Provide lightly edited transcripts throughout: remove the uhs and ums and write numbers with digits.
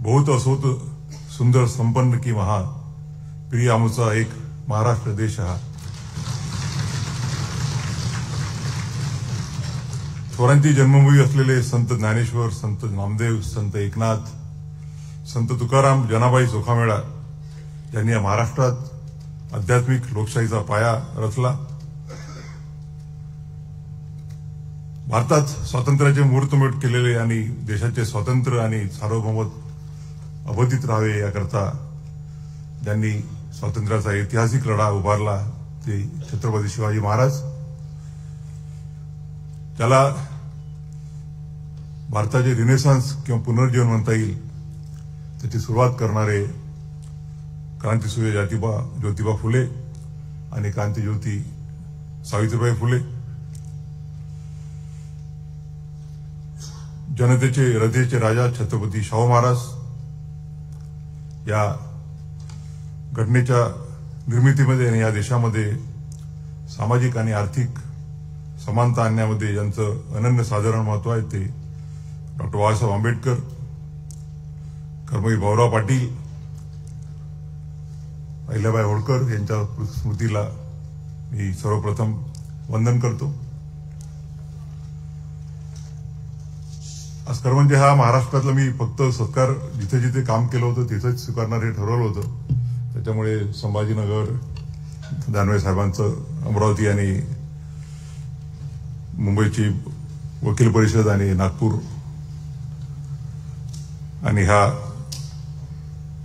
बहुत असोत सुंदर संपन्न की महा प्रिय आमचा एक महाराष्ट्र देश हा. थोरांची जन्मभूमी असलेले संत ज्ञानेश्वर, संत नामदेव, संत एकनाथ, संत तुकाराम, जनाबाई चोखामेळा यांनी या महाराष्ट्रात आध्यात्मिक लोकशाहीचा पाया रचला. भारतात स्वातंत्र्याचे मुहूर्तमेढ केलेले आणि देशाचे स्वातंत्र्य आणि सार्वभौमत्व अबाधित राहावे याकरता ज्यांनी स्वातंत्र्याचा ऐतिहासिक लढा उभारला ते छत्रपती शिवाजी महाराज. त्याला भारताचे रिनेसान्स किंवा पुनर्जीवन म्हणता येईल त्याची सुरुवात करणारे क्रांतीसूर्य ज्योतिबा फुले आणि क्रांतीज्योती सावित्रीबाई फुले. जनतेचे हृदयाचे राजा छत्रपती शाहू महाराज या घटनेच्या निर्मितीमध्ये आणि या देशामध्ये सामाजिक आणि आर्थिक समानता आणण्यामध्ये ज्यांचं अनन्यसाधारण महत्व आहे ते डॉक्टर बाबासाहेब आंबेडकर, कर्मवीर भाऊराव पाटील, अहिल्याबाई होळकर यांच्या स्मृतीला मी सर्वप्रथम वंदन करतो. आज खरं म्हणजे हा महाराष्ट्रातला मी फक्त सत्कार जिथे जिथे काम केलं होतं तिथेच स्वीकारणार हे ठरवलं होतं. त्याच्यामुळे संभाजीनगर, दानवे साहेबांचं अमरावती आणि मुंबईची वकील परिषद आणि नागपूर आणि हा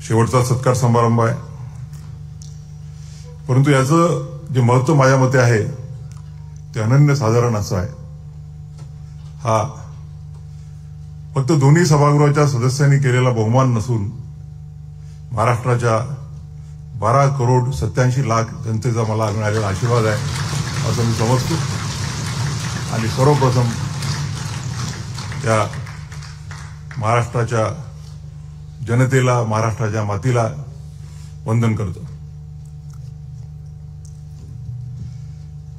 शेवटचा सत्कार समारंभ आहे. परंतु याचं जे महत्व माझ्या मते आहे ते अनन्यसाधारण असं आहे. हा फक्त दोन्ही सभागृहाच्या सदस्यांनी केलेला बहुमान नसून महाराष्ट्राच्या 12,87,00,000 जनतेचा मला मिळालेला आशीर्वाद आहे असं मी समजतो. आणि सर्वप्रथम त्या महाराष्ट्राच्या जनतेला, महाराष्ट्राच्या मातीला वंदन करतो.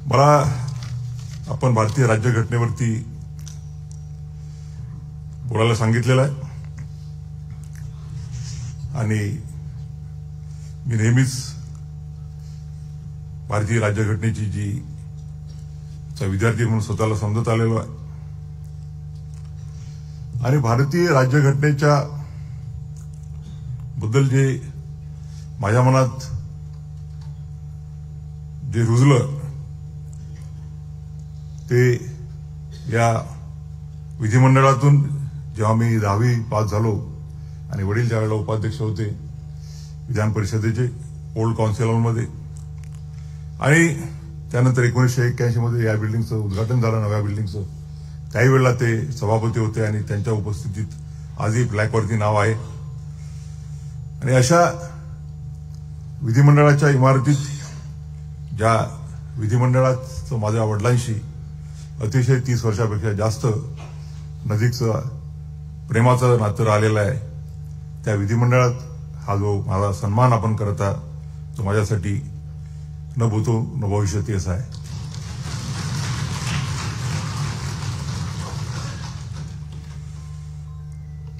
मला आपण भारतीय राज्यघटनेवरती बोलायला सांगितलेलं आहे आणि मी नेहमीच भारतीय राज्यघटनेची जी विद्यार्थी म्हणून स्वतःला समजत आलेलो आहे आणि भारतीय राज्यघटनेच्या बद्दल जे माझ्या मनात जे रुजलं ते या विधिमंडळातून जेव्हा मी 10वी पास झालो आणि वडील ज्यावेळेला उपाध्यक्ष होते विधान परिषदेचे ओल्ड काउन्सिल हॉलमध्ये आणि त्यानंतर 1981 मध्ये या बिल्डिंगचं उद्घाटन झालं, नव्या बिल्डिंगचं. त्याही वेळेला ते सभापती होते आणि त्यांच्या उपस्थितीत आजही ब्लॅकवरती नाव आहे. आणि अशा विधिमंडळाच्या इमारतीत ज्या विधिमंडळात माझ्या वडिलांशी अतिशय 30 वर्षापेक्षा जास्त नजीकचं प्रेमाचं नातं राहिलेलं आहे त्या विधिमंडळात हा जो माझा सन्मान आपण करत आहात तो माझ्यासाठी न भूतो न भविष्यती असा आहे.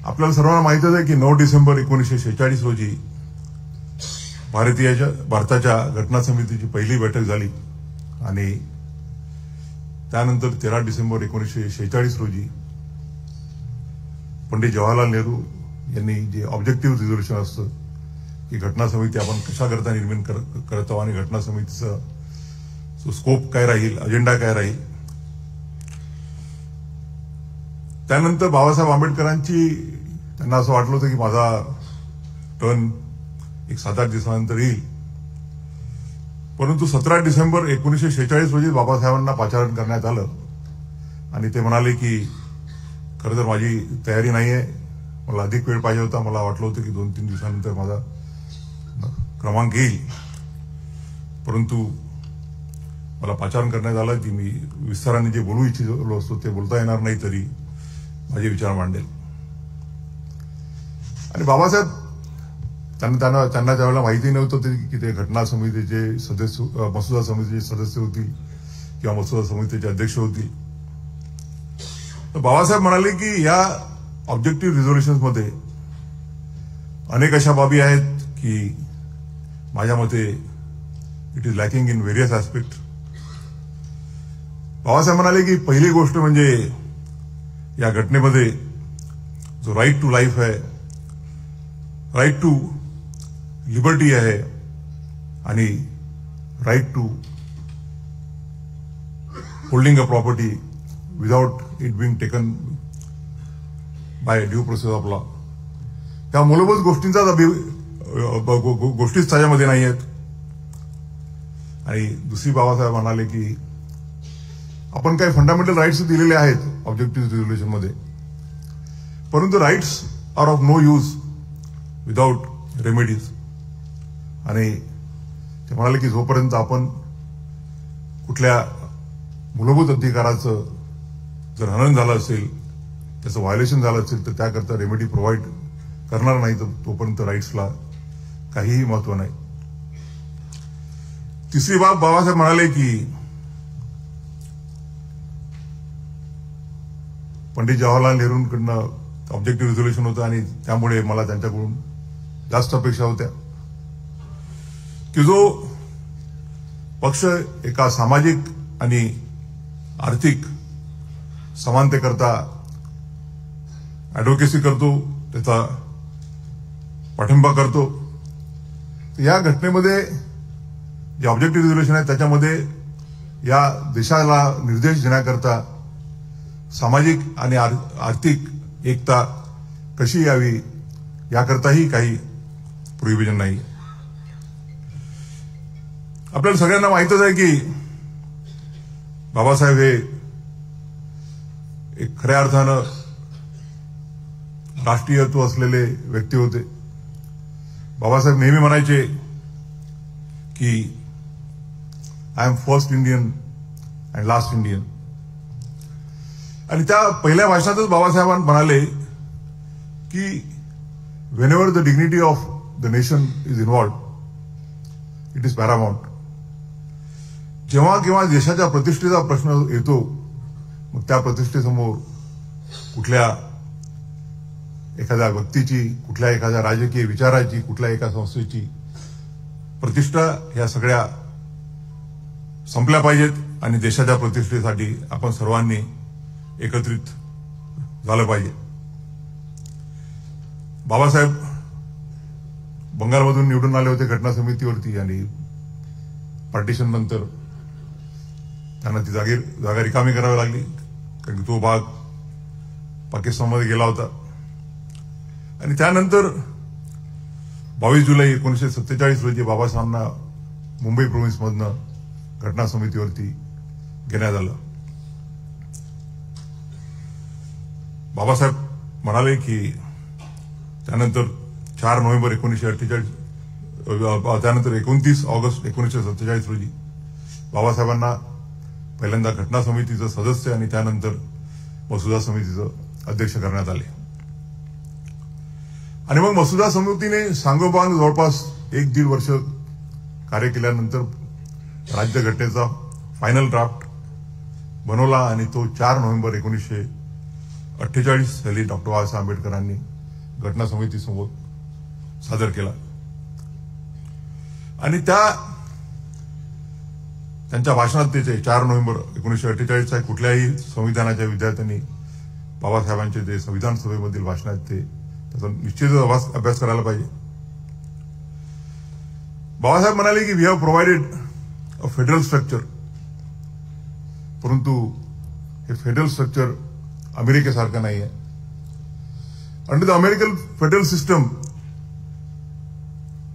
आपल्याला सर्वांना माहितच आहे की 9 डिसेंबर 1946 रोजी भारताच्या घटना समितीची पहिली बैठक झाली आणि त्यानंतर 13 डिसेंबर 1946 रोजी पंडित जवाहरलाल नेहरू यांनी जे ऑब्जेक्टिव्ह रिझोल्युशन असतं की घटना समिती आपण कशा करता निर्माण करतो आणि घटना समितीचा स्कोप काय राहील, अजेंडा काय राहील. त्यानंतर बाबासाहेब आंबेडकरांची त्यांना असं वाटलं होतं की माझा टर्न एक 7-8 दिवसानंतर येईल. परंतु 17 डिसेंबर 1946 रोजी बाबासाहेबांना पाचारण करण्यात आलं आणि ते म्हणाले की खरं तर माझी तयारी नाहीये, मला अधिक वेळ पाहिजे होता, मला वाटलं होतं की 2-3 दिवसानंतर माझा क्रमांक येईल. परंतु मला पाचारण करण्यात आलं की मी विस्ताराने जे बोलू इच्छितो असतो ते बोलता येणार नाही तरी माझे विचार मांडेल. आणि बाबासाहेब त्यांना त्यावेळेला माहिती नव्हतं की ते घटना समितीचे सदस्य, मसुदा समितीचे सदस्य होतील किंवा मसुदा समितीचे अध्यक्ष होतील. तर बाबासाहेब म्हणाले की या ऑब्जेक्टिव्ह रिझोल्युशन्समध्ये अनेक अशा बाबी आहेत की माझ्या मते it is lacking in various aspect. Babasaheb म्हणाले की पहिली गोष्ट म्हणजे या घटनेमध्ये जो राईट टू लाईफ आहे, राईट टू लिबर्टी आहे आणि right to holding a property without it being taken by due process of law, त्या मूलभूत गोष्टींचाच गोष्टीच त्याच्यामध्ये नाही आहेत. आणि दुसरी बाबासाहेब म्हणाले की आपण काही फंडामेंटल राईट्स दिलेले आहेत ऑब्जेक्टिव्ह रिझोल्युशनमध्ये, परंतु rights are of no use without remedies. आणि ते म्हणाले की जोपर्यंत आपण कुठल्या मूलभूत अधिकाराचं जर हनन झालं असेल, त्याचं व्हायोलेशन झालं असेल, तर त्याकरता रेमेडी प्रोव्हाइड करणार नाही, तर तोपर्यंत राईट्सला काहीही महत्व नाही. तिसरी बाब बाबासाहेब म्हणाले की पंडित जवाहरलाल नेहरूंकडनं ऑब्जेक्टिव्ह रिझोल्युशन होतं आणि त्यामुळे मला त्यांच्याकडून जास्त अपेक्षा होत्या की जो पक्ष एका सामाजिक आणि आर्थिक समानतेकरता ऍडव्होकेसी करतो, त्याचा पाठिंबा करतो, या घटनेमध्ये जे ऑब्जेक्टिव्ह रिझोल्युशन आहे त्याच्यामध्ये या देशाला निर्देश देण्याकरता सामाजिक आणि आर्थिक एकता कशी यावी याकरताही काही प्रोहिबिजन नाही. आपल्याला सगळ्यांना माहितच आहे की बाबासाहेब हे एक खऱ्या अर्थानं राष्ट्रीयत्व असलेले व्यक्ती होते. बाबासाहेब नेहमी म्हणायचे की I am first Indian and last Indian. आणि त्या पहिल्या भाषणातच बाबासाहेबांनी म्हणाले की whenever the dignity of the nation is involved it is paramount. जेव्हा केव्हा देशाच्या प्रतिष्ठेचा प्रश्न येतो, मग त्या प्रतिष्ठेसमोर कुठल्या एखाद्या व्यक्तीची, कुठल्या एखाद्या राजकीय विचाराची, कुठल्या एका संस्थेची प्रतिष्ठा ह्या सगळ्या संपल्या पाहिजेत आणि देशाच्या प्रतिष्ठेसाठी आपण सर्वांनी एकत्रित झालं पाहिजे. बाबासाहेब बंगालमधून निवडून आले होते घटना समितीवरती आणि पार्टिशन नंतर त्यांना ती जागा रिकामी करावी लागली, कारण की तो भाग पाकिस्तानमध्ये गेला होता. आणि त्यानंतर 22 जुलै 1947 रोजी बाबासाहेबांना मुंबई प्रोव्हिन्समधनं घटना समितीवरती घेण्यात आलं. बाबासाहेब म्हणाले की त्यानंतर 4 नोव्हेंबर 1948 त्यानंतर 29 ऑगस्ट 1947 रोजी बाबासाहेबांना पहिल्यांदा घटना समितीचं सदस्य आणि त्यानंतर मसुदा समितीचं अध्यक्ष करण्यात आले. आणि मग मसुदा समितीने सांगोपांग जवळपास 1-1.5 वर्ष कार्य केल्यानंतर राज्यघटनेचा फायनल ड्राफ्ट बनवला आणि तो 4 नोव्हेंबर 1948 साली डॉक्टर बाबासाहेब आंबेडकरांनी घटना समितीसमोर सादर केला. आणि त्यांच्या भाषणात ते 4 नोव्हेंबर 1948च्या कुठल्याही संविधानाच्या विद्यार्थ्यांनी बाबासाहेबांचे जे संविधान सभेमधील भाषण आहेत त्याचा निश्चितच अभ्यास करायला पाहिजे. बाबासाहेब म्हणाले की we have provided a federal structure, परंतु हे फेडरल स्ट्रक्चर अमेरिकेसारखं नाही आहे. Under the American federal system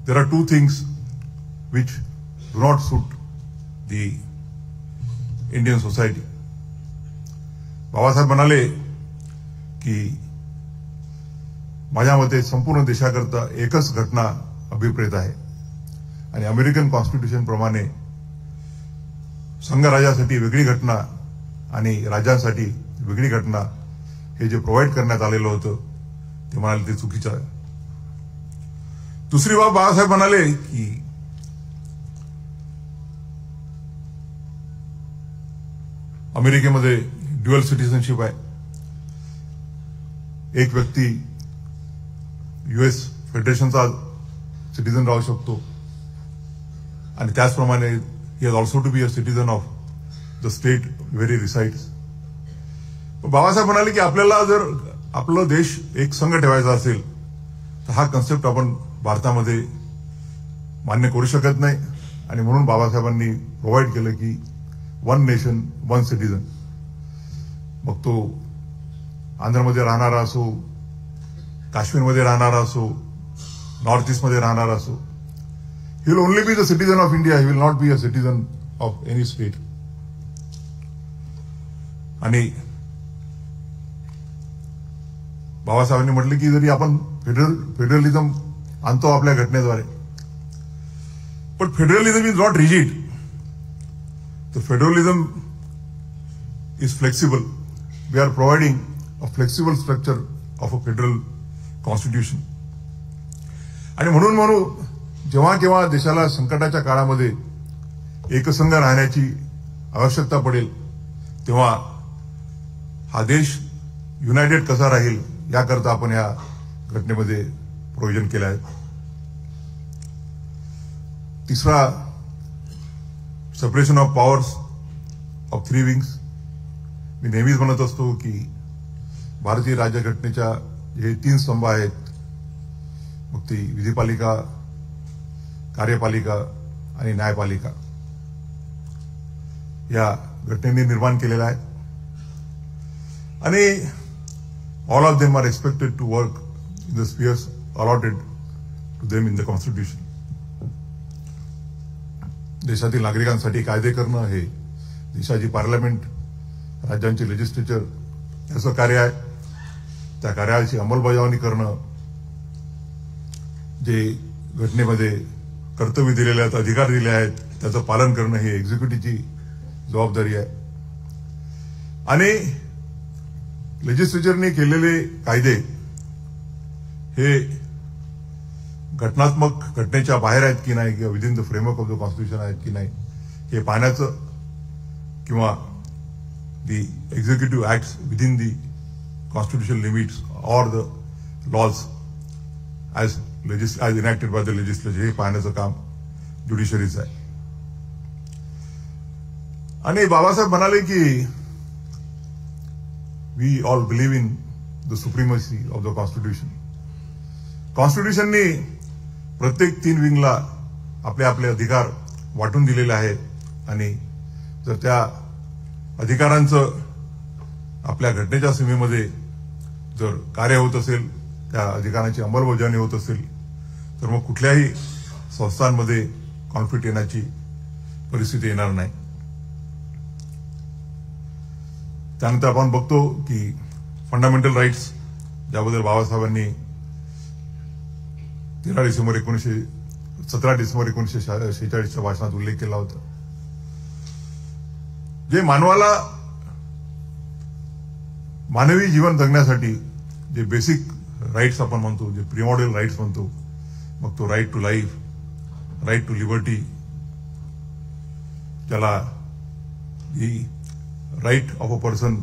there are 2 things which do not suit the Indian society. Babasaheb म्हणाले की माझ्या मते संपूर्ण देशाकरता एकच घटना अभिप्रेत आहे आणि अमेरिकन कॉन्स्टिट्यूशन प्रमाणे संघराज्यासाठी वेगळी घटना आणि राज्यांसाठी वेगळी घटना हे जे प्रोव्हाइड करण्यात आलेलं होतं ते म्हणाले ते चुकीचं आहे. दुसरी बाब बाबासाहेब म्हणाले की अमेरिकेमध्ये ड्युअल सिटिझनशिप आहे. एक व्यक्ती US फेडरेशनचा सिटीजन राहू शकतो आणि त्याचप्रमाणे he has also to be a citizen of the state where he resides. Babasaheb म्हणाले की आपल्याला जर आपला देश एक संघ ठेवायचा असेल तर हा कन्सेप्ट आपण भारतामध्ये मान्य करू शकत नाही आणि म्हणून बाबासाहेबांनी प्रोव्हाइड केलं की वन नेशन वन सिटीजन. मग तो आंध्रमध्ये राहणारा असो, काश्मीरमध्ये राहणारा असो, नॉर्थ ईस्टमध्ये राहणारा असो, he will only be the citizen of India, he will not B a citizen of any state. आणि बाबासाहेबांनी म्हटलं की जरी आपण फेडरलिझम आणतो आपल्या घटनेद्वारे, पण federalism is not rigid. The federalism is flexible. We are providing a flexible structure of a federal constitution. आणि म्हणून जेव्हा केव्हा देशाला संकटाच्या काळामध्ये एकसंघ राहण्याची आवश्यकता पडेल तेव्हा हा देश युनायटेड कसा राहील याकरता आपण या घटनेमध्ये प्रोव्हिजन केलं आहे. तिसरा, separation of powers of 3 wings. मी नेहमीच म्हणत असतो की भारतीय राज्यघटनेच्या जे 3 स्तंभ आहेत, मग ती विधिपालिका, कार्यपालिका आणि न्यायपालिका, या घटनेने निर्माण केलेला आहे आणि all of them are expected to work in the spheres allotted to them in the constitution. देशातील नागरिकांसाठी कायदे करणं हे देशाची पार्लमेंट, राज्यांची लेजिस्लेचर याचं कार्य आहे. त्या कार्याची अंमलबजावणी करणं, जे घटनेमध्ये कर्तव्य दिलेले आहेत, अधिकार दिले आहेत, त्याचं पालन करणं ही एक्झिक्युटिव्हची जबाबदारी आहे. आणि लेजिस्लेचरने केलेले कायदे हे घटनात्मक घटनेच्या बाहेर आहेत की नाही किंवा within the framework of the constitution आहेत की नाही हे पाहण्याचं, किंवा the executive acts within the constitution limits or the laws as enacted by the legislature हे पाहण्याचं काम ज्युडिशरीचं आहे. आणि बाबासाहेब म्हणाले की we all believe in the supremacy of the constitution. कॉन्स्टिट्यूशनने प्रत्येक 3 विंगला आपले आपले अधिकार वाटून दिलेले आहेत आणि जर त्या अधिकारांचं आपल्या घटनेच्या सीमेमध्ये जर कार्य होत असेल, त्या अधिकारांची अंमलबजावणी होत असेल, तर मग कुठल्याही संस्थांमध्ये कॉन्फ्लिक्ट येण्याची परिस्थिती येणार नाही. त्यानंतर आपण बघतो की फंडामेंटल राईट्स, ज्याबद्दल बाबासाहेबांनी 17 डिसेंबर 1946च्या भाषणात उल्लेख केला होता, जे मानवाला मानवी जीवन जगण्यासाठी जे बेसिक राईट्स आपण म्हणतो, जे प्रिमॉडियल राईट्स म्हणतो, मग तो right to life, right to liberty, ज्याला the right of a person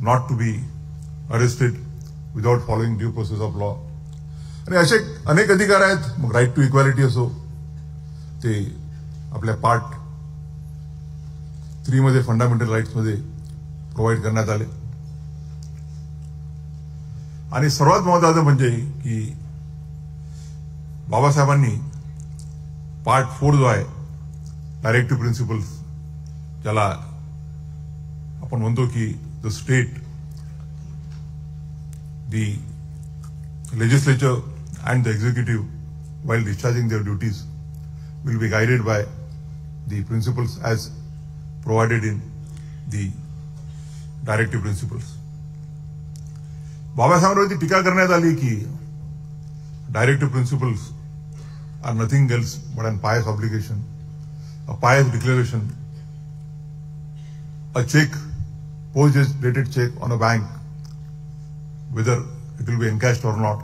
not to be arrested without following due process of law, आणि असे अनेक अधिकार आहेत. मग राईट टू इक्वॅलिटी असो, ते आपल्या पार्ट 3 मध्ये फंडामेंटल राईट्समध्ये प्रोव्हाइड करण्यात आले. आणि सर्वात महत्वाचं म्हणजे की बाबासाहेबांनी पार्ट 4 जो आहे, डायरेक्टिव्ह प्रिन्सिपल्स, ज्याला आपण म्हणतो की the state, the legislature and the executive, while discharging their duties, will be guided by the principles as provided in the directive principles. बाबासाहेबांवरती टीका करण्यात आली की directive principles are nothing else but an pious obligation, a pious declaration, a check, post dated check on a bank, whether it will be encashed or not.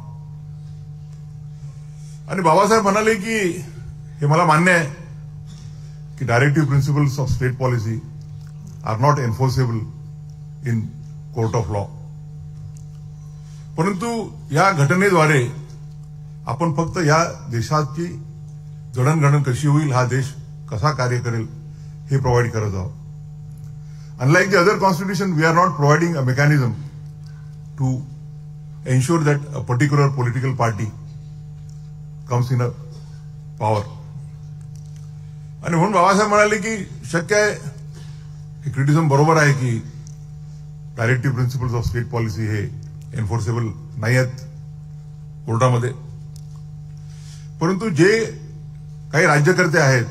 आणि बाबासाहेब म्हणाले की हे मला मान्य आहे की directive principles of state policy are not enforceable in court of law, परंतु या घटनेद्वारे आपण फक्त या देशाची जडणघडण कशी होईल, हा देश कसा कार्य करेल हे प्रोव्हाइड करत आहोत. Unlike the other constitution, we are not providing a mechanism to ensure that a particular political party comes in a power. आणि म्हणून बाबासाहेब म्हणाले की शक्य आहे, हे क्रिटिसिझम बरोबर आहे की directive principles of state policy हे एन्फोर्सेबल नाही आहेत कोर्टामध्ये. परंतु जे काही राज्यकर्ते आहेत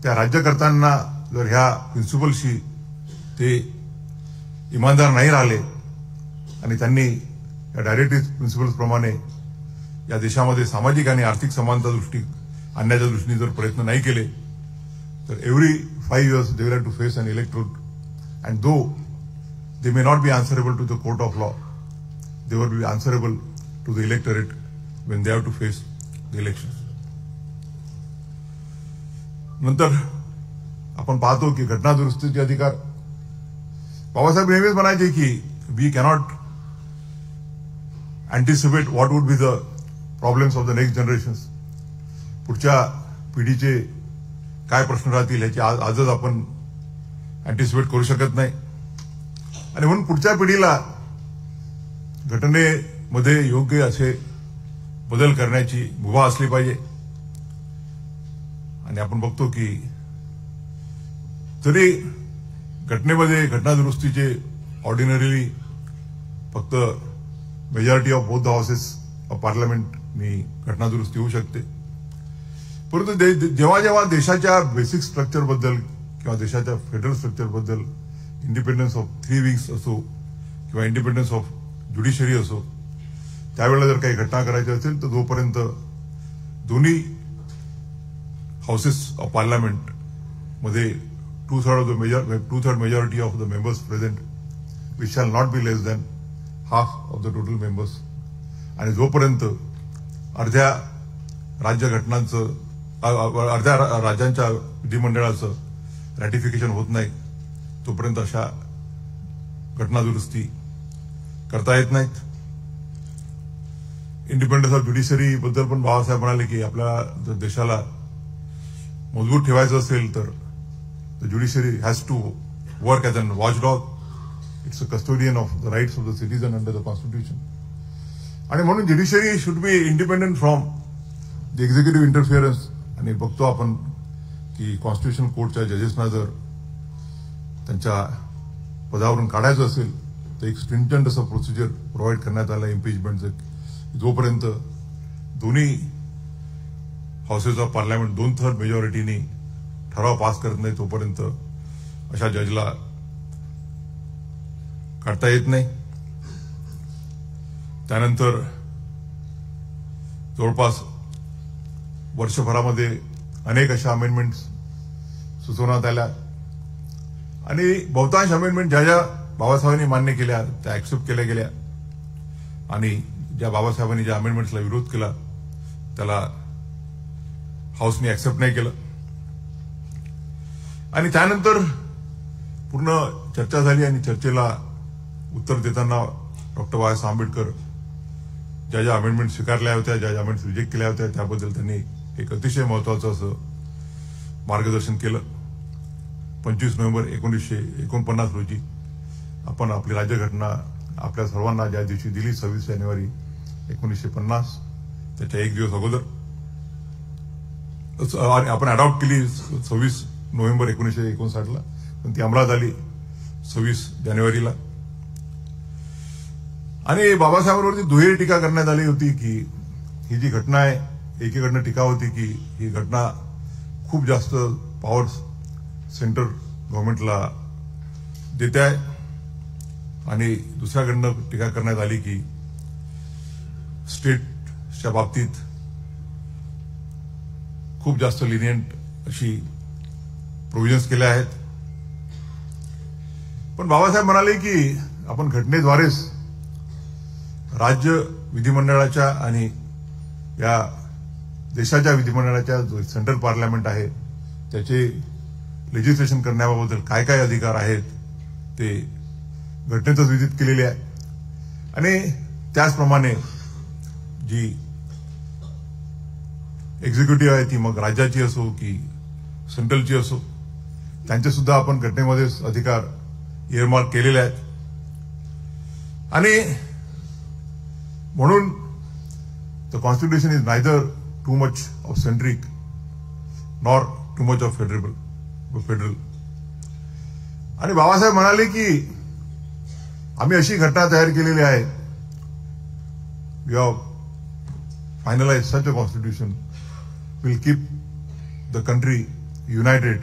त्या राज्यकर्त्यांना जर ह्या प्रिन्सिपलशी ते इमानदार नाही राहिले आणि त्यांनी या डायरेक्टिव्ह प्रिन्सिपल्स प्रमाणे या देशामध्ये सामाजिक आणि आर्थिक समानता दृष्टी आणण्याच्या दृष्टीने जर प्रयत्न नाही केले तर every 5 years they will have to face an electorate, and though they may not be answerable to the court of law, they will be answerable to the electorate when they have to face the elections. नंतर आपण पाहतो की घटना दुरुस्तीचे अधिकार बाबासाहेब नेहमीच म्हणायचे की we cannot anticipate what would be the problems of the next generations. पुढच्या पिढीचे काय प्रश्न राहतील याची आजच आपण अँटिसिपेट करू शकत नाही. आणि म्हणून पुढच्या पिढीला घटनेमध्ये योग्य असे बदल करण्याची मुभा असली पाहिजे. आणि आपण बघतो की तरी घटनेमध्ये घटना दुरुस्तीचे ऑर्डिनरीली फक्त majority of both the houses of पार्लमेंटनी घटना दुरुस्ती होऊ शकते. परंतु जेव्हा जेव्हा देशाच्या बेसिक स्ट्रक्चर बद्दल किंवा देशाच्या फेडरल स्ट्रक्चर बद्दल इंडिपेंडन्स ऑफ 3 weeks असो किंवा इंडिपेंडन्स ऑफ ज्युडिशरी असो त्यावेळेला जर काही घटना करायची असेल तर जोपर्यंत दोन्ही हाऊसेस ऑफ पार्लमेंट मध्ये 2/3 majority of the members present, which shall not be less than half of the total members. आणि जोपर्यंत अर्ध्या राज्यांच्या विधिमंडळाचं रॅटिफिकेशन होत नाही तोपर्यंत अशा घटना दुरुस्ती करता येत नाहीत. इंडिपेंडन्स ऑफ ज्युडिशरी बद्दल पण बाबासाहेब म्हणाले की आपल्या जर देशाला मजबूत ठेवायचं असेल तर the judiciary has to work as a watchdog. It's a custodian of the rights of the citizen under the constitution. आणि म्हणून judiciary should be independent from the executive interference. आणि बघतो आपण की कॉन्स्टिट्यूशन कोर्टच्या जजेसना जर त्यांच्या पदावरून काढायचं असेल तर एक स्ट्रिंजंट असं प्रोसिजर प्रोव्हाइड करण्यात आलं इम्पिचमेंटचं. जोपर्यंत दोन्ही हाऊसेस ऑफ पार्लमेंट 2/3 मेजॉरिटीनी ठराव पास करत नाही तोपर्यंत अशा जजला काढता येत नाही. त्यानंतर जवळपास वर्षभरामध्ये अनेक अशा अमेंडमेंट्स सुचवण्यात आल्या आणि बहुतांश अमेंडमेंट ज्या ज्या बाबासाहेबांनी मान्य केल्या त्या ऍक्सेप्ट केल्या गेल्या आणि ज्या बाबासाहेबांनी ज्या अमेंडमेंट्सला विरोध केला त्याला हाऊसने ऍक्सेप्ट नाही केलं. आणि त्यानंतर पूर्ण चर्चा झाली आणि चर्चेला उत्तर देताना डॉक्टर बाबासाहेब आंबेडकर ज्या ज्या अमेंडमेंट स्वीकारल्या होत्या ज्या ज्या अमेंडमेंट रिजेक्ट केल्या होत्या त्याबद्दल त्यांनी एक अतिशय महत्वाचं असं मार्गदर्शन केलं. 25 नोव्हेंबर 1949 रोजी आपण आपली राज्यघटना आपल्या सर्वांना ज्या दिवशी दिली 26 जानेवारी 1950 त्याच्या एक दिवस अगोदर आपण अडॉप्ट केली 26 नोव्हेंबर 1959 पण ती अंमलात आली 26 जानेवारीला. आणि बाबासाहेबांवरती दुहेरी टीका करण्यात आली होती की ही जी घटना आहे एकीकडनं टीका होती की ही घटना खूप जास्त पॉवर सेंटर गव्हर्नमेंटला देते आहे आणि दुसऱ्याकडनं टीका करण्यात आली की स्टेटच्या बाबतीत खूप जास्त लिनियंट अशी प्रोव्हिजन्स केल्या आहेत. पण बाबासाहेब म्हणाले की आपण घटनेद्वारेच राज्य विधिमंडळाच्या आणि या देशाच्या विधिमंडळाच्या जो सेंट्रल पार्लमेंट आहे त्याचे लेजिस्लेशन करण्याबाबत काय काय अधिकार आहेत ते घटनेतच विधित केलेले आहे. आणि त्याचप्रमाणे जी एक्झिक्युटिव्ह आहे ती मग राज्याची असो की सेंट्रलची असो, त्यांचे सुद्धा आपण घटनेमध्ये अधिकार इयरमार्क केलेले आहेत. आणि म्हणून the constitution is neither too much of centric nor too much of federal. आणि बाबासाहेब म्हणाले की आम्ही अशी घटना तयार केलेली आहे, we have finalize such a constitution will keep the country united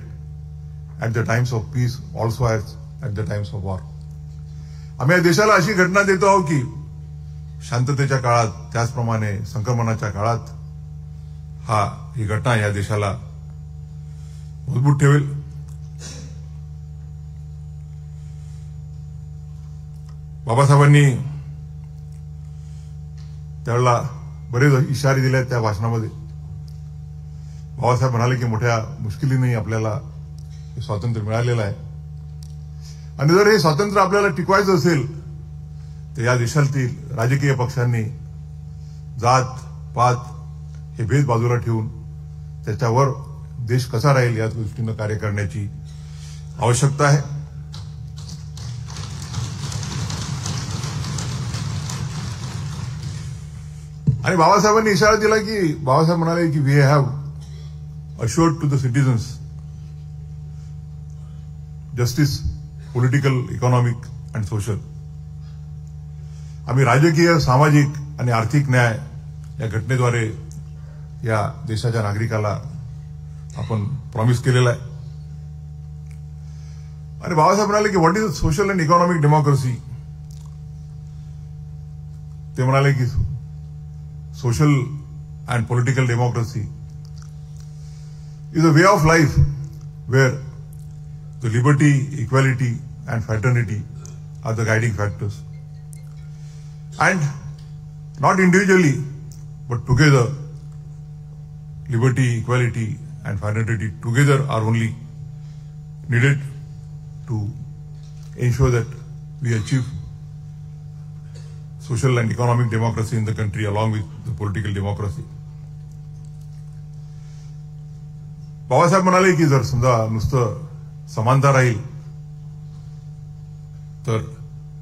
at the times of peace also as at the times of war. आम्ही या देशाला अशी घटना देतो आहोत की शांततेच्या काळात, त्याचप्रमाणे संक्रमणाच्या काळात ही घटना या देशाला मजबूत ठेवेल. बाबासाहेबांनी त्यावेळेला बरेच इशारे दिले त्या भाषणामध्ये. बाबासाहेब म्हणाले की मोठ्या मुश्किलीने आपल्याला हे स्वातंत्र्य मिळालेलं आहे आणि जर हे स्वातंत्र्य आपल्याला टिकवायचं असेल तर या देशातील राजकीय पक्षांनी जात पात हे भेद बाजूला ठेवून त्याच्यावर देश कसा राहील या दृष्टीनं कार्य करण्याची आवश्यकता आहे. आणि बाबासाहेबांनी इशारा दिला की बाबासाहेब म्हणाले की we have assured to the citizens justice, political, economic and social. आम्ही राजकीय, सामाजिक आणि आर्थिक न्याय या घटनेद्वारे या देशाच्या नागरिकाला आपण प्रॉमिस केलेला आहे. आणि बाबासाहेब म्हणाले की what is social and economic democracy. ते म्हणाले की social and political democracy is a way of life where the liberty, equality and fraternity are the guiding factors. And not individually, but together, liberty, equality and fraternity together are only needed to ensure that we achieve social and economic democracy in the country along with the political democracy. Babasaheb म्हणाले की जर समजा नुसतं समानता राहील तर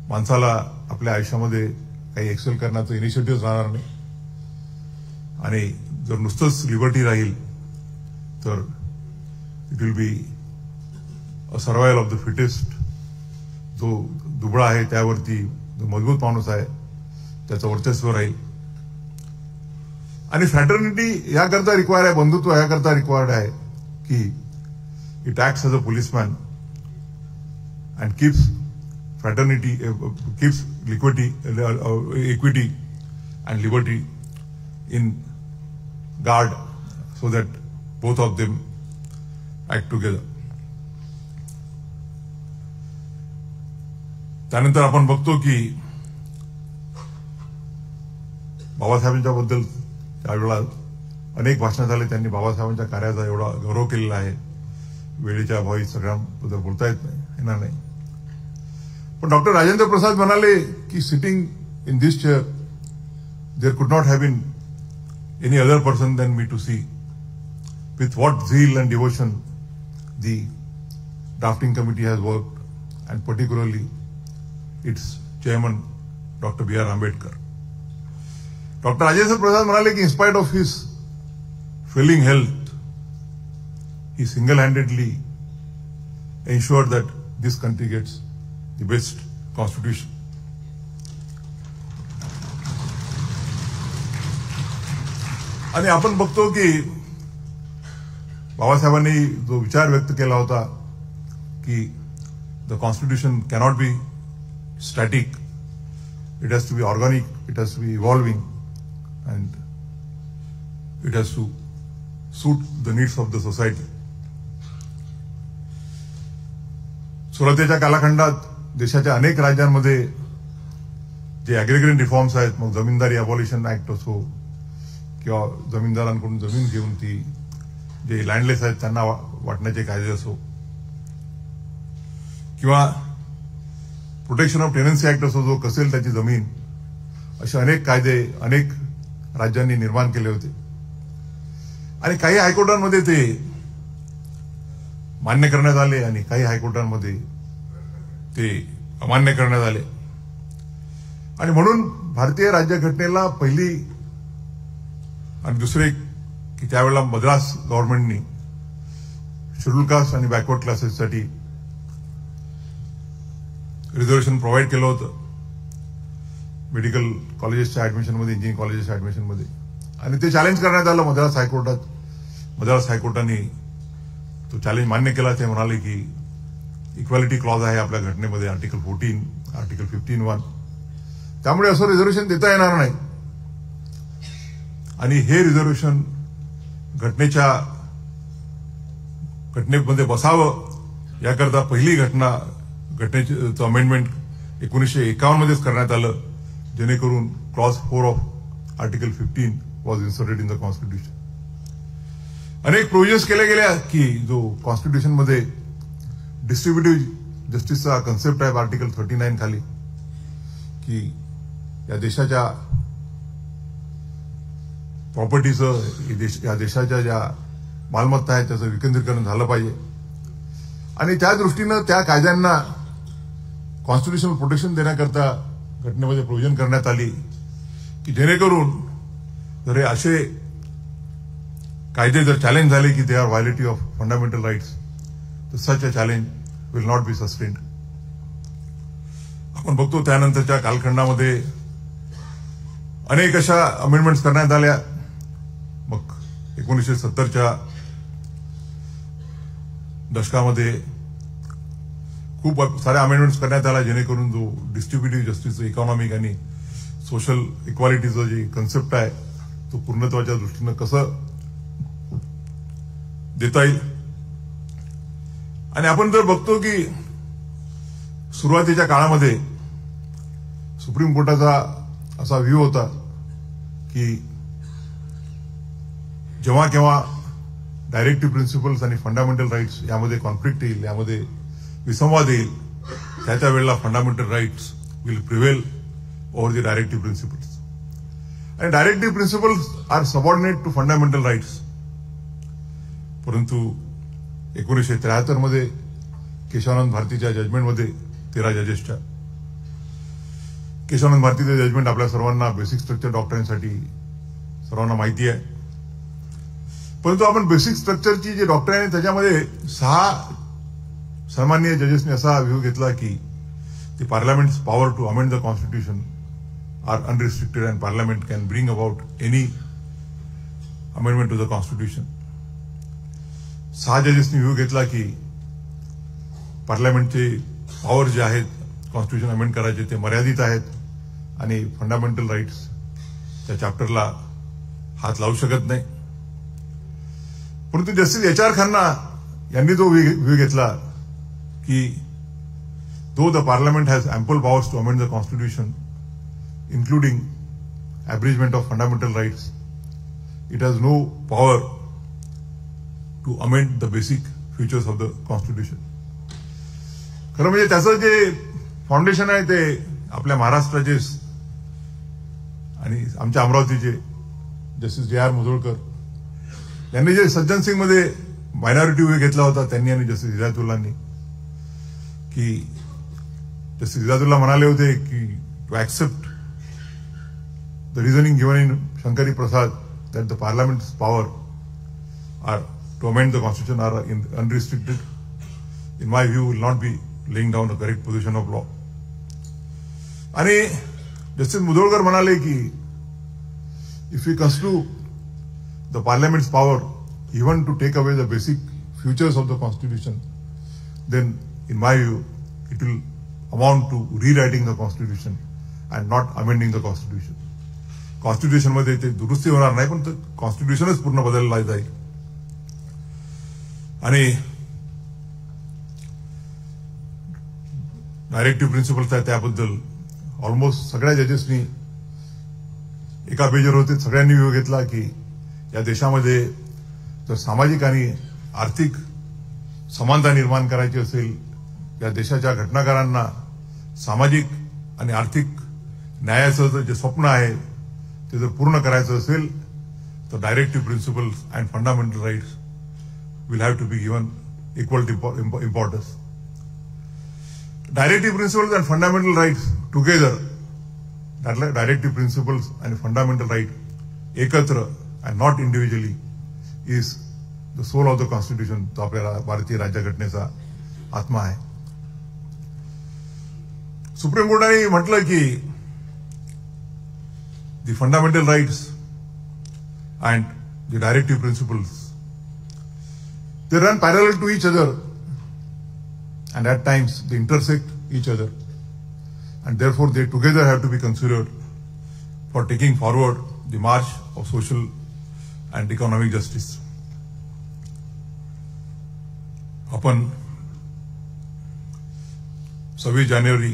माणसाला आपल्या आयुष्यामध्ये काही एक्सेल करण्याचं इनिशिएटिव्ह राहणार नाही. आणि जर नुसतंच लिबर्टी राहील तर it will be a survival of the fittest. जो दुबळा आहे त्यावरती जो मजबूत माणूस आहे त्याचं वर्चस्व राहील. आणि फ्रॅटर्निटी याकरता रिक्वायर्ड आहे, बंधुत्व याकरता रिक्वायर्ड आहे की it acts as a policeman and keeps fraternity, keeps equity and liberty in guard so that both of them act together. त्यानंतर आपण बघतो की बाबासाहेबांच्या बद्दल त्यावेळेला अनेक भाषणं झाले. त्यांनी बाबासाहेबांच्या कार्याचा एवढा गौरव केलेला आहे, वेळेच्या अभावी सगळ्यांबद्दल बोलता येणार नाही. पण डॉक्टर राजेंद्र प्रसाद म्हणाले की sitting in this chair there could not have been any other person than me to see with what zeal and devotion the drafting committee has worked and particularly its chairman doctor B.R. Ambedkar. Doctor Rajendra Prasad म्हणाले की in spite of his failing health, he single-handedly ensured that this country gets the best constitution. आणि आपण बघतो की बाबासाहेबांनी जो विचार व्यक्त केला होता की the constitution cannot be static, it has to be organic, it has to be evolving and it has to suit the needs of the society. सुरुवातीच्या कालखंडात देशाच्या अनेक राज्यांमध्ये जे अग्रिगेट रिफॉर्म्स आहेत, मग जमीनदारी अबॉलिशन ऍक्ट असो किंवा जमीनदारांकडून जमीन घेऊन ती जे लँडलेस आहेत त्यांना वाटण्याचे कायदे असो किंवा प्रोटेक्शन ऑफ टेनन्सी ऍक्ट असो, जो कसेल त्याची जमीन, असे अनेक कायदे अनेक राज्यांनी निर्माण केले होते. आणि काही हायकोर्टांमध्ये ते मान्य करण्यात आले आणि काही हायकोर्टांमध्ये ते अमान्य करण्यात आले. आणि म्हणून भारतीय राज्यघटनेला पहिली आणि दुसरे की त्यावेळेला मद्रास गव्हर्नमेंटनी शेड्यूल कास्ट आणि बॅकवर्ड क्लासेससाठी रिझर्वेशन प्रोव्हाइड केलं होतं मेडिकल कॉलेजेसच्या ऍडमिशनमध्ये, इंजिनिअरिंग कॉलेजेसच्या ऍडमिशनमध्ये. आणि ते चॅलेंज करण्यात आलं मद्रास हायकोर्टात. मद्रास हायकोर्टाने तो चॅलेंज मान्य केला. ते म्हणाले की इक्वॅलिटी क्लॉज आहे आपल्या घटनेमध्ये, आर्टिकल 14, आर्टिकल 15(1). त्यामुळे असं रिझर्वेशन देता येणार नाही. आणि हे रिझर्वेशन घटनेमध्ये बसावं याकरता पहिली घटनेचं अमेंडमेंट 1951 मध्येच करण्यात आलं, जेणेकरून clause 4 of article 15 was inserted in the constitution. अनेक प्रोव्हिजन्स केल्या गेल्या की जो कॉन्स्टिट्यूशनमध्ये डिस्ट्रीब्युटिव्ह जस्टिसचा कन्सेप्ट आहे आर्टिकल 39 खाली, की या देशाच्या प्रॉपर्टीचं, या देशाच्या ज्या मालमत्ता आहेत त्याचं विकेंद्रीकरण झालं पाहिजे. आणि त्या दृष्टीनं त्या कायद्यांना कॉन्स्टिट्युशनल प्रोटेक्शन देण्याकरता घटनेमध्ये प्रोव्हिजन करण्यात आली की जेणेकरून जर असे कायदे जर चॅलेंज झाले की they are violative of fundamental rights, तर such a challenge will not be sustained. आपण बघतो त्यानंतरच्या कालखंडामध्ये अनेक अशा अमेंडमेंट्स करण्यात आल्या. मग 1970च्या दशकामध्ये खूप साऱ्या अमेंडमेंट्स करण्यात आल्या, जेणेकरून जो डिस्ट्रीब्युटिव्ह जस्टिसचं इकॉनॉमिक आणि सोशल इक्वालिटीचं जे कन्सेप्ट आहे तो पूर्णत्वाच्या दृष्टीनं कसं देता येईल. आणि आपण जर बघतो की सुरुवातीच्या काळामध्ये सुप्रीम कोर्टाचा असा व्ह्यू होता की जेव्हा केव्हा डायरेक्टिव्ह प्रिन्सिपल्स आणि फंडामेंटल राईट्स यामध्ये कॉन्फ्लिक्ट येईल, यामध्ये विसंवाद येईल, त्याच्या वेळेला fundamental rights will prevail over the directive principles. आणि directive principles are subordinate to fundamental rights. परंतु 1973 मध्ये केशवानंद भारतीच्या जजमेंटमध्ये 13 जजेसच्या केशवानंद भारतीचं जजमेंट आपल्या सर्वांना बेसिक स्ट्रक्चर डॉक्ट्राईनसाठी सर्वांना माहिती आहे. परंतु आपण बेसिक स्ट्रक्चरची जी डॉक्ट्राईन आहे त्याच्यामध्ये 6 सन्माननीय जजेसने असा व्ह्यू घेतला की the parliament's power to amend the constitution are unrestricted and parliament can bring about any amendment to the constitution. 6 जजेसनी व्ह्यू घेतला की पार्लमेंटचे पॉवर जे आहेत कॉन्स्टिट्यूशन अमेंड करायचे ते मर्यादित आहेत आणि फंडामेंटल राईट्स त्या चॅप्टरला हात लावू शकत नाही. परंतु जस्टिस HR खन्ना यांनी जो व्ह्यू घेतला की though the parliament has ample powers to amend the constitution including abridgement of fundamental rights, it has no power to amend the basic features of the constitution. खरं म्हणजे त्याचं जे फाउंडेशन आहे ते आपल्या महाराष्ट्राचे आणि आमच्या अमरावतीचे जस्टिस JR मुधोळकर यांनी जे सज्जन सिंग मध्ये मायनॉरिटी व्ह्यू घेतला होता त्यांनी आणि जस्टिस हिदायतुल्लांनी, की जस्टिस हिदायतुल्ला म्हणाले होते की to accept the reasoning given in Shankari Prasad that the parliament's power are to amend the constitution are unrestricted, in my view will not be laying down a correct position of law. आणि justice Mudholkar म्हणाले की if you construe the parliament's power even to take away the basic features of the constitution, then in my view it will amount to rewriting the constitution and not amending the constitution. Constitution मध्ये ते दुरुस्ती होणार नाही पण कॉन्स्टिट्यूशनच पूर्ण बदलला जाईल. आणि डायरेक्टिव्ह प्रिन्सिपल्स आहे त्याबद्दल ऑलमोस्ट सगळ्या जजेसनी एका पेजवर होते. सगळ्यांनी व्ह्यू घेतला की या देशामध्ये जर सामाजिक आणि आर्थिक समानता निर्माण करायची असेल, या देशाच्या घटनाकारांना सामाजिक आणि आर्थिक न्यायाचं जे स्वप्न आहे ते जर पूर्ण करायचं असेल the directive principles and fundamental rights will have to be given equal importance. Directive principles and fundamental rights together, directive principles and fundamental right ekatra and not individually, is the soul of the constitution. तो आपल्या भारतीय राज्यघटनेचा आत्मा आहे. Supreme कोर्टाने म्हटलं की the fundamental rights and the directive principles, they run parallel to each other and at times they intersect each other, and therefore they together have to be considered for taking forward the march of social and economic justice. आपण 26 जानेवारी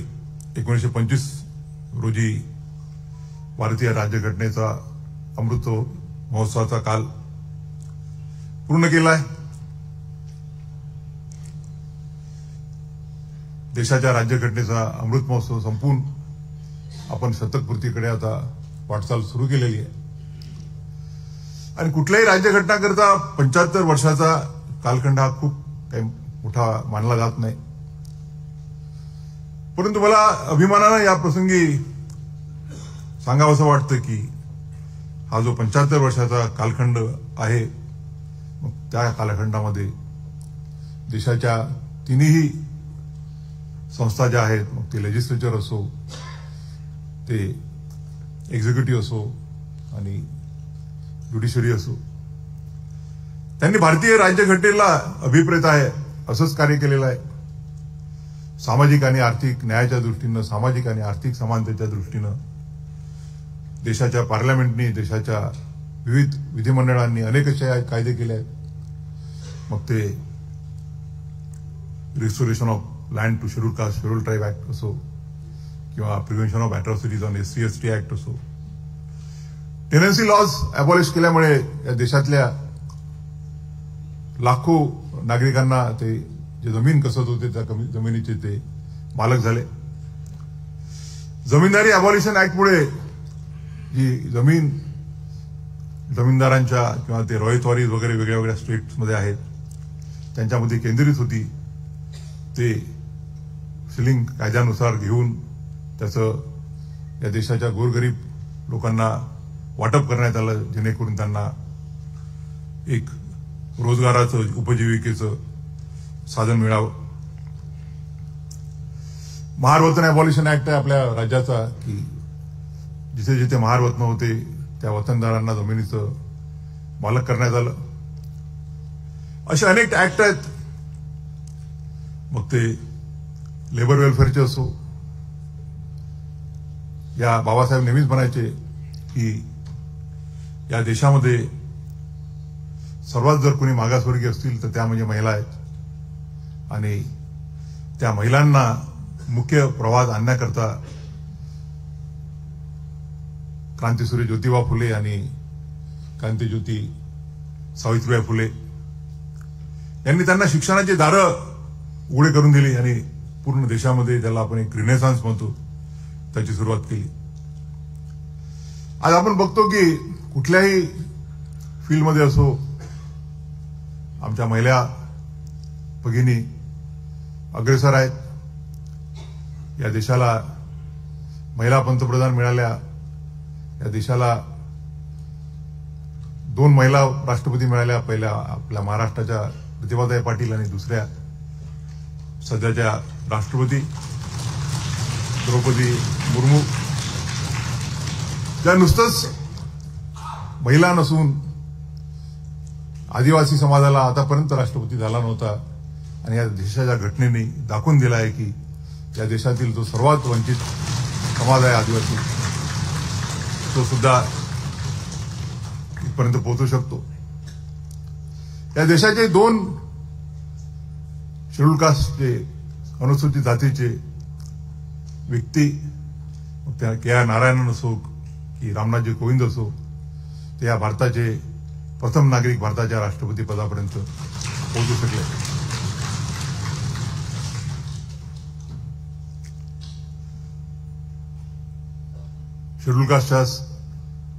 1925 रोजी भारतीय राज्यघटनेचा अमृत महोत्सवाचा काल पूर्ण केलाय. देशाच्या राज्यघटनेचा अमृत महोत्सव संपून आपण शतकपूर्तीकडे आता वाटचाल सुरू केलेली आहे. आणि कुठल्याही राज्यघटनाकरता 75 वर्षाचा कालखंड हा खूप काही मोठा मानला जात नाही. परंतु मला अभिमानानं या प्रसंगी सांगावंसं वाटतं की हा जो 75 वर्षाचा कालखंड आहे, मग त्या कालखंडामध्ये देशाच्या तिन्ही संस्था ज्या आहेत, मग ते लेजिस्लेचर असो, ते एक्झिक्युटिव्ह असो आणि ज्युडिशरी असो, त्यांनी भारतीय राज्यघटनेला अभिप्रेत आहे असंच कार्य केलेलं आहे. सामाजिक आणि आर्थिक न्यायाच्या दृष्टीनं, सामाजिक आणि आर्थिक समानतेच्या दृष्टीनं देशाच्या पार्लमेंटनी, देशाच्या विविध विधिमंडळांनी अनेक असे कायदे केले आहेत. मग ते restoration of land to schedule caste schedule tribe act असो किंवा prevention of atrocities on SC/ST act असो. टेनन्सी लॉज अबॉलिश केल्यामुळे या देशातल्या लाखो नागरिकांना ते जे जमीन कसत होते त्या जमिनीचे ते मालक झाले. जमीनदारी अबॉलिशन ऍक्टमुळे जी जमीन जमीनदारांच्या किंवा ते रॉयतवारीज वगैरे वेगळ्या वेगळ्या स्टेट्समध्ये आहेत त्यांच्यामध्ये केंद्रित होती, ते सिलिंग कायद्यानुसार घेऊन त्याचं या देशाच्या गोरगरीब लोकांना वाटप करण्यात आलं, जेणेकरून त्यांना एक रोजगाराचं, उपजीविकेचं साधन मिळावं. महारवतन अबॉलिशन ऍक्ट आहे आपल्या राज्याचा, की जिथे जिथे महारवतन होते त्या वतनदारांना जमिनीचं मालक करण्यात आलं. असे अनेक ऍक्ट आहेत. मग ते लेबर वेलफेअरचे असो. या बाबासाहेब नेहमीच म्हणायचे की या देशामध्ये सर्वात जर कोणी मागासवर्गीय असतील तर त्या म्हणजे महिला आहेत, आणि त्या महिलांना मुख्य प्रवाहात आणण्याकरता क्रांतीसूर्य ज्योतिबा फुले आणि क्रांतीज्योती सावित्रीबाई फुले यांनी त्यांना शिक्षणाची दारं उघडे करून दिली आणि पूर्ण देशामध्ये त्याला आपण एक रिनेसान्स म्हणतो त्याची सुरुवात केली. आज आपण बघतो की कुठल्याही फील्डमध्ये असो आमच्या महिला भगिनी अग्रेसर आहेत. या देशाला महिला पंतप्रधान मिळाल्या, या देशाला 2 महिला राष्ट्रपती मिळाल्या. पहिल्या आपल्या महाराष्ट्राच्या प्रतिभाताई पाटील आणि दुसऱ्या सध्याच्या राष्ट्रपती द्रौपदी मुर्मू. त्या नुसतंच महिला नसून आदिवासी समाजाला आतापर्यंत राष्ट्रपती झाला नव्हता, आणि या देशाच्या घटनेने दाखवून दिला आहे की या देशातील जो सर्वात वंचित समाज आहे आदिवासी, तो सुद्धा इथपर्यंत पोहोचू शकतो. या देशाचे 2 शेड्यूल कास्टचे, अनुसूचित जातीचे व्यक्ती, त्या KR नारायणन असो की रामनाथजी कोविंद असो, ते या भारताचे प्रथम नागरिक भारताच्या राष्ट्रपती पदापर्यंत पोहोचू शकले. शेड्यूल कास्टच्या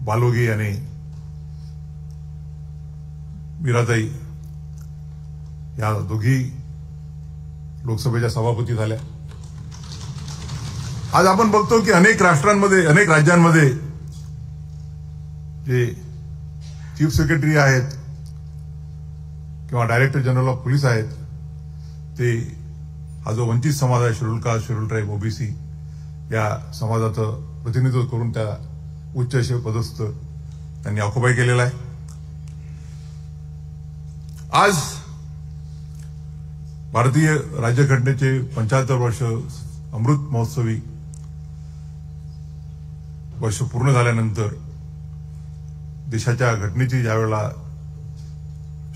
बालोगी आणि मीराताई या दोघी लोकसभेच्या सभापती झाल्या. आज आपण बघतो की अनेक राष्ट्रांमध्ये, अनेक राज्यांमध्ये जे चीफ सेक्रेटरी आहेत किंवा डायरेक्टर जनरल ऑफ पोलीस आहेत, ते हा जो वंचित समाज आहे, schedule caste, schedule tribe, OBC या समाजाचं प्रतिनिधित्व करून त्या उच्च असे पदस्थ त्यांनी ऑक्युपाय केलेला आहे. आज भारतीय राज्यघटनेचे 75 वर्ष अमृत महोत्सवी वर्ष पूर्ण झाल्यानंतर देशाच्या घटनेची ज्यावेळेला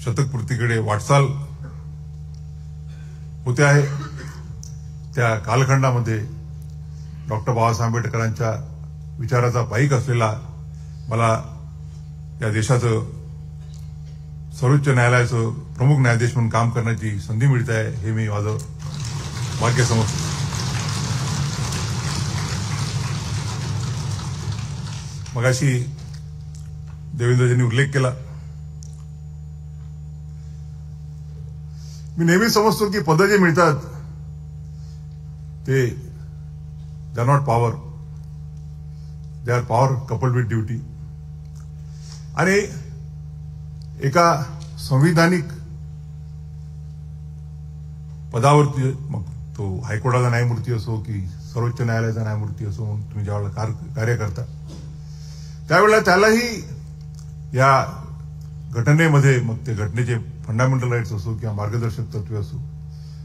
शतकपूर्तीकडे वाटचाल होते आहे, त्या कालखंडामध्ये डॉक्टर बाबासाहेब आंबेडकरांच्या विचाराचा पाईक असलेला मला या देशाचं सर्वोच्च न्यायालयाचं प्रमुख न्यायाधीश म्हणून काम करण्याची संधी मिळते आहे, हे मी माझं भाग्य समजतो. मगाशी देवेंद्रजींनी उल्लेख केला. मी नेहमी समजतो की पदं जे मिळतात ते they are not power, they R power coupled with duty. आणि एका संविधानिक पदावरती, मग तो हायकोर्टाचा न्यायमूर्ती असो की सर्वोच्च न्यायालयाचा न्यायमूर्ती असो, म्हणून तुम्ही ज्यावेळेला कार्य करता त्यावेळेला त्यालाही या घटनेमध्ये, मग ते घटनेचे फंडामेंटल राईट्स असो किंवा मार्गदर्शक तत्वे असो,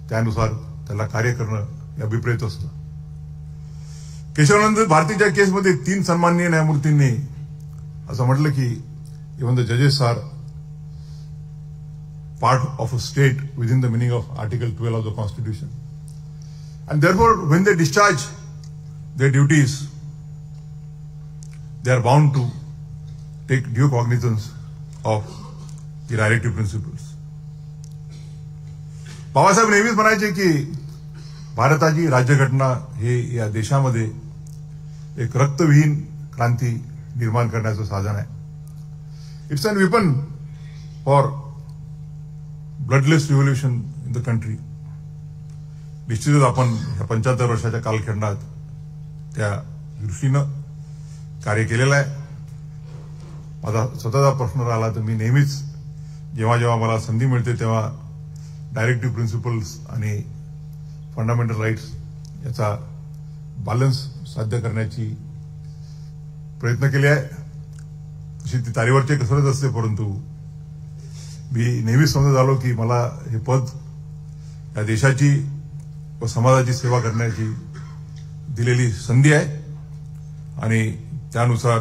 त्यानुसार त्याला कार्य करणं हे अभिप्रेत असतं. केशवानंद भारतीच्या केसमध्ये 3 सन्माननीय न्यायमूर्तींनी असं म्हटलं की इव्हन द जजेस R part of a state within the meaning of Article 12 of the Constitution. And therefore, when they discharge their duties, they are bound to take due cognizance of the directive principles. Babasaheb नेहमीच म्हणायचे की भारताची राज्यघटना हे या देशामध्ये एक रक्तविहीन क्रांती निर्माण करण्याचं साधन आहे. It's an weapon for bloodless revolution in the country. निश्चितच आपण ह्या 75 वर्षाच्या कालखंडात त्या दृष्टीनं कार्य केलेलं आहे. माझा स्वतःचा प्रश्न राहिला तर मी नेहमीच जेव्हा जेव्हा मला संधी मिळते तेव्हा डायरेक्टिव्ह प्रिन्सिपल्स आणि फंडामेंटल राईट्स याचा बॅलन्स साध्य करण्याची प्रयत्न केले आहे. तशी ती तारेवरची कसरत असते, परंतु मी नेहमीच समजत आलो की मला हे पद या देशाची व समाजाची सेवा करण्याची दिलेली संधी आहे. आणि त्यानुसार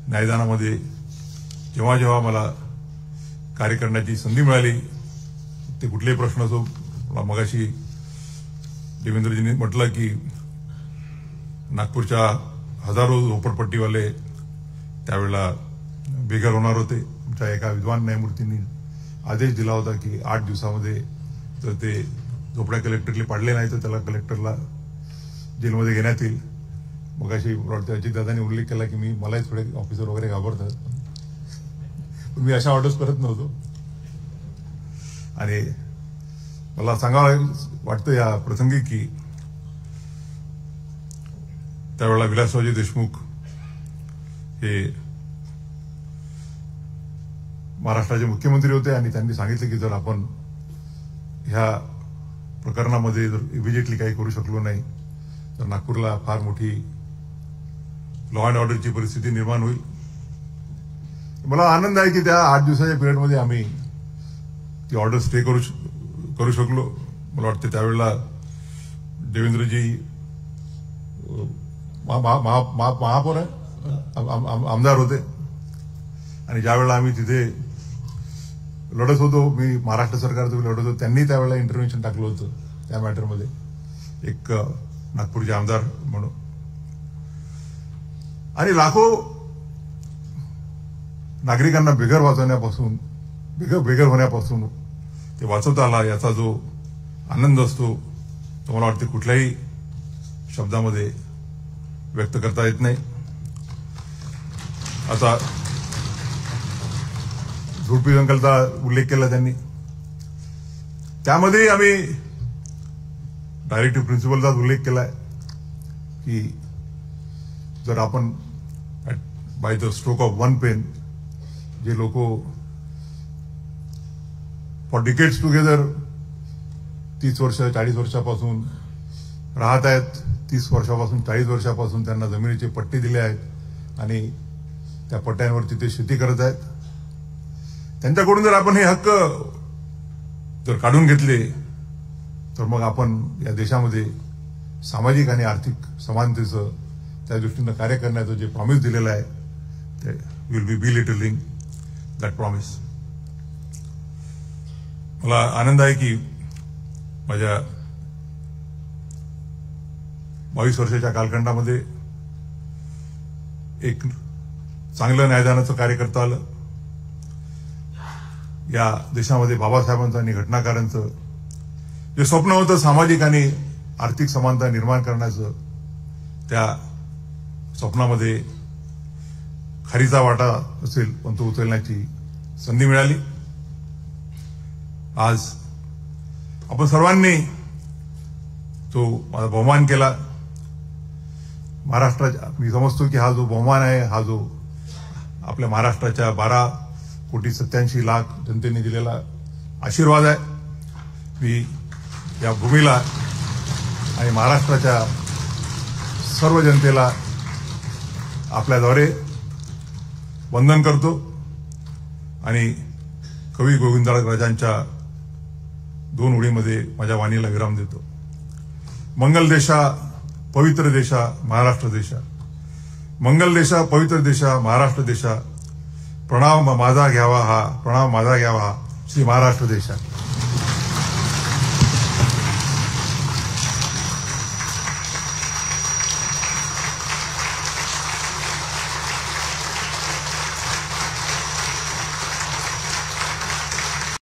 न्यायदानामध्ये जेव्हा जेव्हा मला कार्य करण्याची संधी मिळाली, ते कुठलेही प्रश्न असो, मला मगाशी देवेंद्रजींनी म्हटलं की नागपूरच्या हजारो झोपडपट्टीवाले त्यावेळेला बेघर होणार होते. आमच्या एका विद्वान न्यायमूर्तींनी आदेश दिला होता की 8 दिवसामध्ये जर ते झोपड्या कलेक्टरला पाडले नाही तर त्याला कलेक्टरला जेलमध्ये घेण्यात येईल. मग अशी अजितदादांनी उल्लेख केला की मलाही थोडे ऑफिसर वगैरे घाबरतात, पण मी अशा ऑर्डर्स करत नव्हतो. आणि मला सांगावं वाटतं या प्रसंगी की त्यावेळेला विलासरावजी देशमुख हे महाराष्ट्राचे मुख्यमंत्री होते आणि त्यांनी सांगितलं की जर आपण ह्या प्रकरणामध्ये जर इमिजिएटली काही करू शकलो नाही तर नागपूरला फार मोठी लॉ अँड ऑर्डरची परिस्थिती निर्माण होईल. मला आनंद आहे की त्या 8 दिवसाच्या पिरियडमध्ये आम्ही ती ऑर्डर स्टे करू शकलो. मला वाटतं त्यावेळेला देवेंद्रजी महापौर आमदार होते आणि ज्यावेळेला आम्ही तिथे लढत होतो, मी महाराष्ट्र सरकारचं लढत होतो, त्यांनी त्यावेळेला इंटरव्हेन्शन टाकलं होतं त्या मॅटरमध्ये एक नागपूरचे आमदार म्हणून. आणि लाखो नागरिकांना बेघर होण्यापासून ते वाचवता आला याचा जो आनंद असतो तो मला वाटते कुठल्याही शब्दामध्ये व्यक्त करता येत नाही. आता झुडपी जंगलचा उल्लेख केला त्यांनी. त्यामध्ये आम्ही डायरेक्टिव्ह प्रिन्सिपलचाच उल्लेख केलाय की जर आपण by the stroke of one pen जे लोक फॉर डिकेड्स टुगेदर 30 वर्ष 40 वर्षापासून राहत आहेत, 30 वर्षापासून 40 वर्षापासून त्यांना जमिनीचे पट्टे दिले आहेत आणि त्या पट्ट्यांवरती ते शेती करत आहेत, त्यांच्याकडून जर आपण हे हक्क जर काढून घेतले तर मग आपण या देशामध्ये सामाजिक आणि आर्थिक समानतेचं त्या दृष्टीनं कार्य करण्याचं जे प्रॉमिस दिलेलं आहे ते will be belittling that promise. मला आनंद आहे की माझ्या 22 वर्षाच्या कालखंडामध्ये एक चांगलं न्यायदानाचं कार्य करता आलं. या देशामध्ये बाबासाहेबांचं आणि घटनाकारांचं जे स्वप्न होतं सामाजिक आणि आर्थिक समानता निर्माण करण्याचं, त्या स्वप्नामध्ये खारीचा वाटा असेल पण तो उचलण्याची संधी मिळाली. आज आपण सर्वांनी तो माझा बहुमान केला. महाराष्ट्राच्या मी समजतो की हा जो बहुमान आहे हा जो आपल्या महाराष्ट्राच्या 12,87,00,000 जनतेने दिलेला आशीर्वाद आहे. मी या भूमीला आणि महाराष्ट्राच्या सर्व जनतेला आपल्याद्वारे वंदन करतो आणि कवी गोविंदराजांच्या 2 ओळीमध्ये माझ्या वाणीला विराम देतो. मंगल देशा पवित्र देशा महाराष्ट्र देशा, मंगल देशा पवित्र देशा महाराष्ट्र देशा, प्रणाम माझा घ्यावा हा श्री महाराष्ट्र देशा.